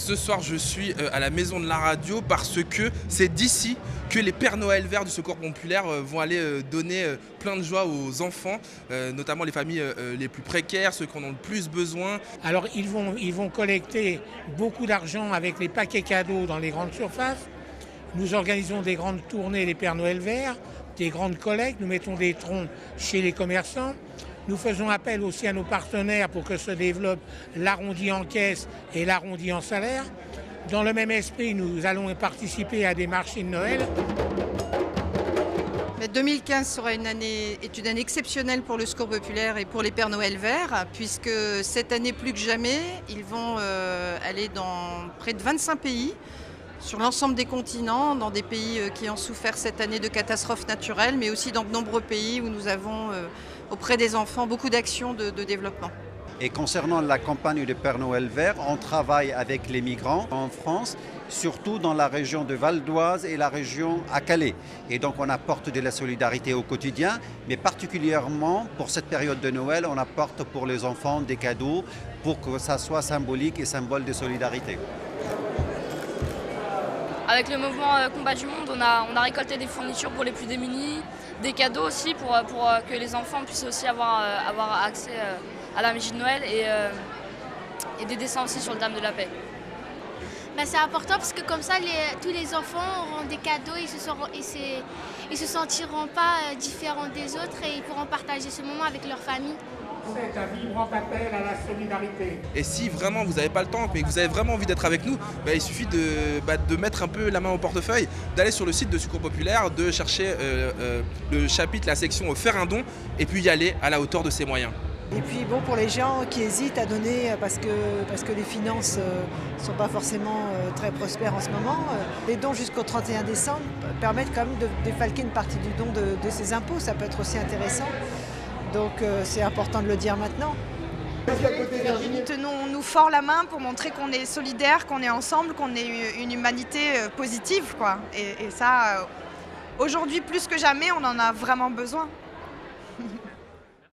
Ce soir, je suis à la Maison de la Radio parce que c'est d'ici que les Pères Noël verts du Secours populaire vont aller donner plein de joie aux enfants, notamment les familles les plus précaires, ceux qui en ont le plus besoin. Alors ils vont collecter beaucoup d'argent avec les paquets cadeaux dans les grandes surfaces. Nous organisons des grandes tournées des Pères Noël verts, des grandes collectes, nous mettons des troncs chez les commerçants. Nous faisons appel aussi à nos partenaires pour que se développe l'arrondi en caisse et l'arrondi en salaire. Dans le même esprit, nous allons participer à des marchés de Noël. 2015 sera est une année exceptionnelle pour le Secours populaire et pour les Pères Noël verts, puisque cette année plus que jamais, ils vont aller dans près de 25 pays, sur l'ensemble des continents, dans des pays qui ont souffert cette année de catastrophes naturelles, mais aussi dans de nombreux pays où nous avons auprès des enfants beaucoup d'actions de développement. Et concernant la campagne de Père Noël vert, on travaille avec les migrants en France, surtout dans la région de Val d'Oise et la région à Calais. Et donc on apporte de la solidarité au quotidien, mais particulièrement pour cette période de Noël, on apporte pour les enfants des cadeaux pour que ça soit symbolique et symbole de solidarité. Avec le mouvement Combat du Monde, on a récolté des fournitures pour les plus démunis, des cadeaux aussi pour que les enfants puissent aussi avoir accès à la magie de Noël et des dessins aussi sur le Dame de la Paix. C'est important parce que comme ça, tous les enfants auront des cadeaux, ils se sentiront pas différents des autres et ils pourront partager ce moment avec leur famille. C'est un vibrant appel à la solidarité. Et si vraiment vous n'avez pas le temps, mais que vous avez vraiment envie d'être avec nous, il suffit de mettre un peu la main au portefeuille, d'aller sur le site de Secours populaire, de chercher le chapitre, la section faire un don, et puis y aller à la hauteur de ses moyens. Et puis bon, pour les gens qui hésitent à donner parce que les finances ne sont pas forcément très prospères en ce moment, les dons jusqu'au 31 décembre permettent quand même de défalquer une partie du don de ces impôts. Ça peut être aussi intéressant. Donc c'est important de le dire maintenant. Tenons-nous fort la main pour montrer qu'on est solidaires, qu'on est ensemble, qu'on est une humanité positive, quoi. Et ça, aujourd'hui plus que jamais, on en a vraiment besoin.